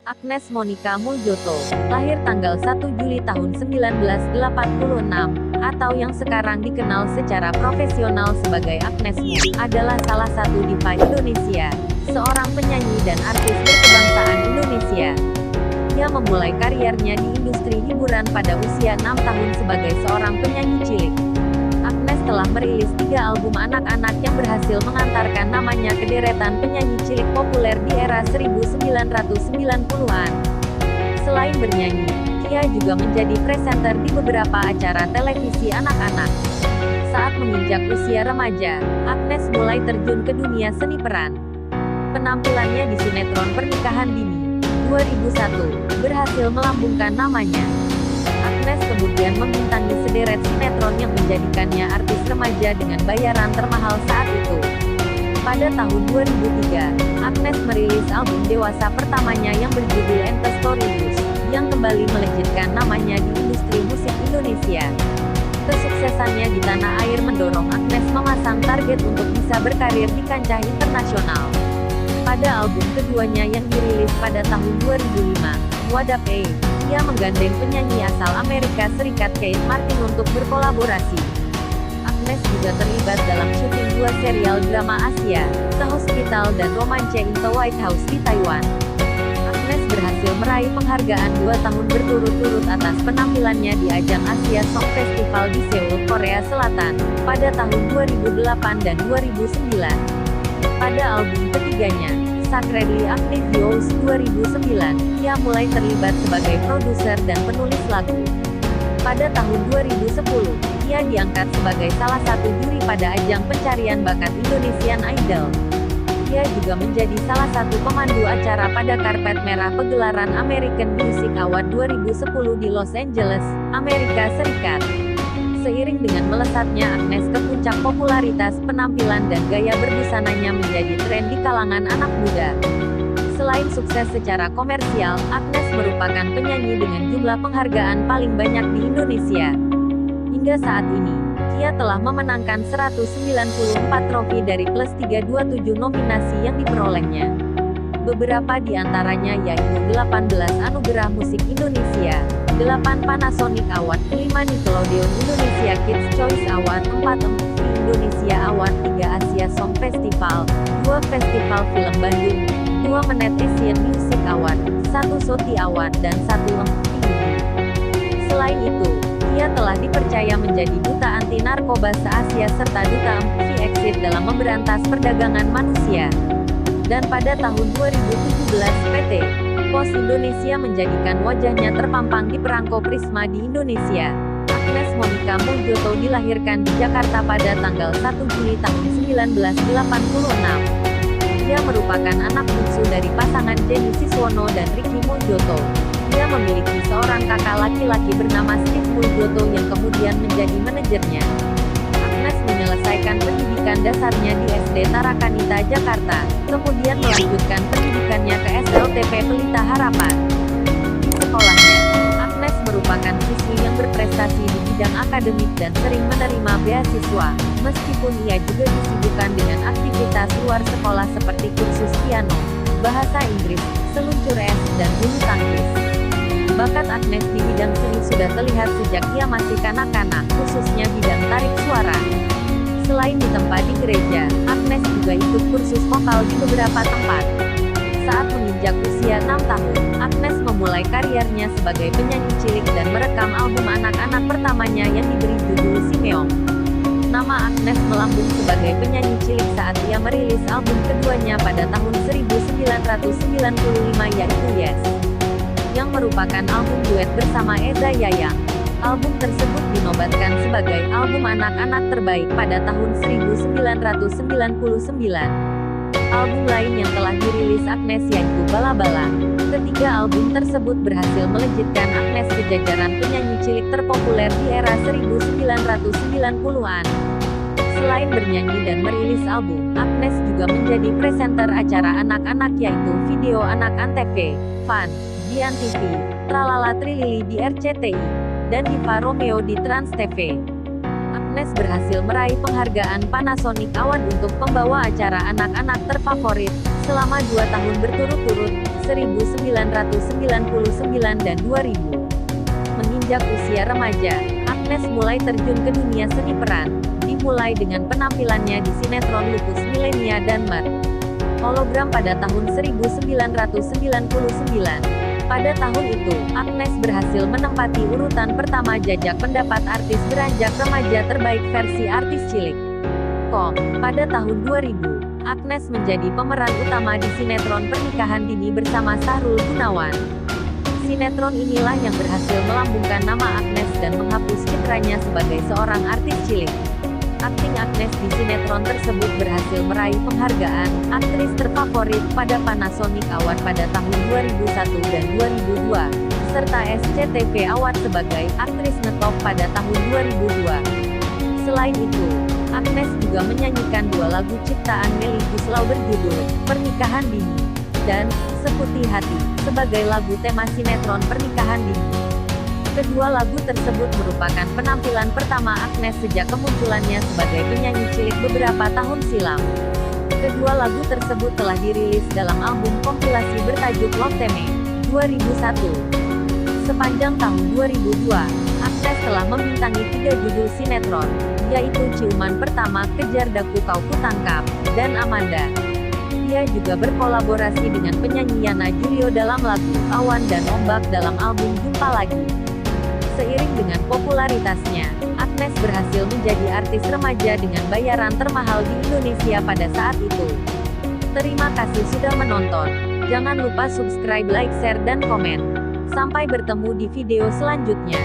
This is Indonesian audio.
Agnes Monica Muljoto, lahir tanggal 1 Juli tahun 1986, atau yang sekarang dikenal secara profesional sebagai Agnes Mo, adalah salah satu diva Indonesia, seorang penyanyi dan artis berkebangsaan Indonesia. Ia memulai karirnya di industri hiburan pada usia 6 tahun sebagai seorang penyanyi cilik. Agnes telah merilis 3 album anak-anak yang berhasil mengantarkan namanya ke deretan penyanyi cilik populer di era 1990-an. Selain bernyanyi, ia juga menjadi presenter di beberapa acara televisi anak-anak. Saat menginjak usia remaja, Agnes mulai terjun ke dunia seni peran. Penampilannya di sinetron Pernikahan Dini 2001 berhasil melambungkan namanya. Agnes kemudian membintangi sederet sinetron yang menjadikannya artis remaja dengan bayaran termahal saat itu. Pada tahun 2003, Agnes merilis album dewasa pertamanya yang berjudul Ente Storyus, yang kembali melejitkan namanya di industri musik Indonesia. Kesuksesannya di tanah air mendorong Agnes memasang target untuk bisa berkarir di kancah internasional. Pada album keduanya yang dirilis pada tahun 2005, What Up A, ia menggandeng penyanyi asal Amerika Serikat Keith Martin untuk berkolaborasi. Agnes juga terlibat dalam syuting 2 serial drama Asia, The Hospital dan Romance in the White House di Taiwan. Agnes berhasil meraih penghargaan 2 tahun berturut-turut atas penampilannya di ajang Asia Song Festival di Seoul, Korea Selatan, pada tahun 2008 dan 2009. Pada album ketiganya, Sacredly Agnes 2009, ia mulai terlibat sebagai produser dan penulis lagu. Pada tahun 2010, ia diangkat sebagai salah satu juri pada ajang pencarian bakat Indonesian Idol. Ia juga menjadi salah satu pemandu acara pada karpet merah pegelaran American Music Award 2010 di Los Angeles, Amerika Serikat. Seiring dengan melesatnya Agnes ke puncak popularitas, penampilan dan gaya berbusananya menjadi tren di kalangan anak muda. Selain sukses secara komersial, Agnes merupakan penyanyi dengan jumlah penghargaan paling banyak di Indonesia. Hingga saat ini, ia telah memenangkan 194 trofi dari plus 327 nominasi yang diperolehnya. Beberapa di antaranya yaitu 18 Anugerah Musik Indonesia, 8 Panasonic Award, 5 Nickelodeon Indonesia Kids Choice Award, 4 MTV Indonesia Award, 3 Asia Song Festival, 2 Festival Film Bandung, 2 Menet Asian Music Award, 1 SOTY Award dan 1 MTV. Selain itu, ia telah dipercaya menjadi duta anti narkoba se-Asia serta duta MTV Exit dalam memberantas perdagangan manusia. Dan pada tahun 2017 PT Pos Indonesia menjadikan wajahnya terpampang di perangko Prisma di Indonesia. Agnes Monica Muljoto dilahirkan di Jakarta pada tanggal 1 Juli tahun 1986. Ia merupakan anak bungsu dari pasangan Jenny Siswono dan Ricky Muljoto. Ia memiliki seorang kakak laki-laki bernama Steve Muljoto yang kemudian menjadi manajernya. Agnes menyelesaikan pendidikan dasarnya di SD Tarakanita, Jakarta, kemudian melanjutkan pendidikannya ke SLTP Pelita Harapan. Di sekolahnya, Agnes merupakan siswi yang berprestasi di bidang akademik dan sering menerima beasiswa, meskipun ia juga disibukkan dengan aktivitas luar sekolah seperti kursus piano, bahasa Inggris, seluncur es, dan bulu tangkis. Bakat Agnes di bidang seni sudah terlihat sejak ia masih kanak-kanak, khususnya bidang tarik suara. Selain ditempa di gereja, Agnes juga ikut kursus vokal di beberapa tempat. Saat menginjak usia 6 tahun, Agnes memulai karirnya sebagai penyanyi cilik dan merekam album anak-anak pertamanya yang diberi judul Simeong. Nama Agnes melambung sebagai penyanyi cilik saat ia merilis album keduanya pada tahun 1995 yaitu Yes, yang merupakan album duet bersama Eza Yayang. Album tersebut dinobatkan sebagai album anak-anak terbaik pada tahun 1999. Album lain yang telah dirilis Agnes yaitu Bala Bala. Ketiga album tersebut berhasil melejitkan Agnes ke jajaran penyanyi cilik terpopuler di era 1990-an. Selain bernyanyi dan merilis album, Agnes juga menjadi presenter acara anak-anak yaitu Video Anak Antv, Fun, Gian TV, Tralala Trilili di RCTI, dan Diva Romeo di Trans TV. Agnes berhasil meraih penghargaan Panasonic Award untuk pembawa acara anak-anak terfavorit selama 2 tahun berturut-turut, 1999 dan 2000. Menginjak usia remaja, Agnes mulai terjun ke dunia seni peran, dimulai dengan penampilannya di sinetron Lupus Millenia dan Mer. Hologram pada tahun 1999. Pada tahun itu, Agnes berhasil menempati urutan pertama jajak pendapat artis beranjak remaja terbaik versi artis cilik. Pada tahun 2000, Agnes menjadi pemeran utama di sinetron Pernikahan Dini bersama Sahrul Gunawan. Sinetron inilah yang berhasil melambungkan nama Agnes dan menghapus citranya sebagai seorang artis cilik. Akting Agnes di sinetron tersebut berhasil meraih penghargaan aktris terfavorit pada Panasonic Award pada tahun 2001 dan 2002, serta SCTV Award sebagai aktris ngetop pada tahun 2002. Selain itu, Agnes juga menyanyikan 2 lagu ciptaan Melly Goeslaw berjudul Pernikahan Dini dan Seputih Hati sebagai lagu tema sinetron Pernikahan Dini. Kedua lagu tersebut merupakan penampilan pertama Agnes sejak kemunculannya sebagai penyanyi cilik beberapa tahun silam. Kedua lagu tersebut telah dirilis dalam album kompilasi bertajuk Love Theme 2001. Sepanjang tahun 2002, Agnes telah membintangi 3 judul sinetron, yaitu Ciuman Pertama, Kejar Daku Kau Kutangkap, dan Amanda. Ia juga berkolaborasi dengan penyanyi Yana Julio dalam lagu Awan dan Ombak dalam album Jumpa Lagi. Seiring dengan popularitasnya, Agnes berhasil menjadi artis remaja dengan bayaran termahal di Indonesia pada saat itu. Terima kasih sudah menonton. Jangan lupa subscribe, like, share, dan komen. Sampai bertemu di video selanjutnya.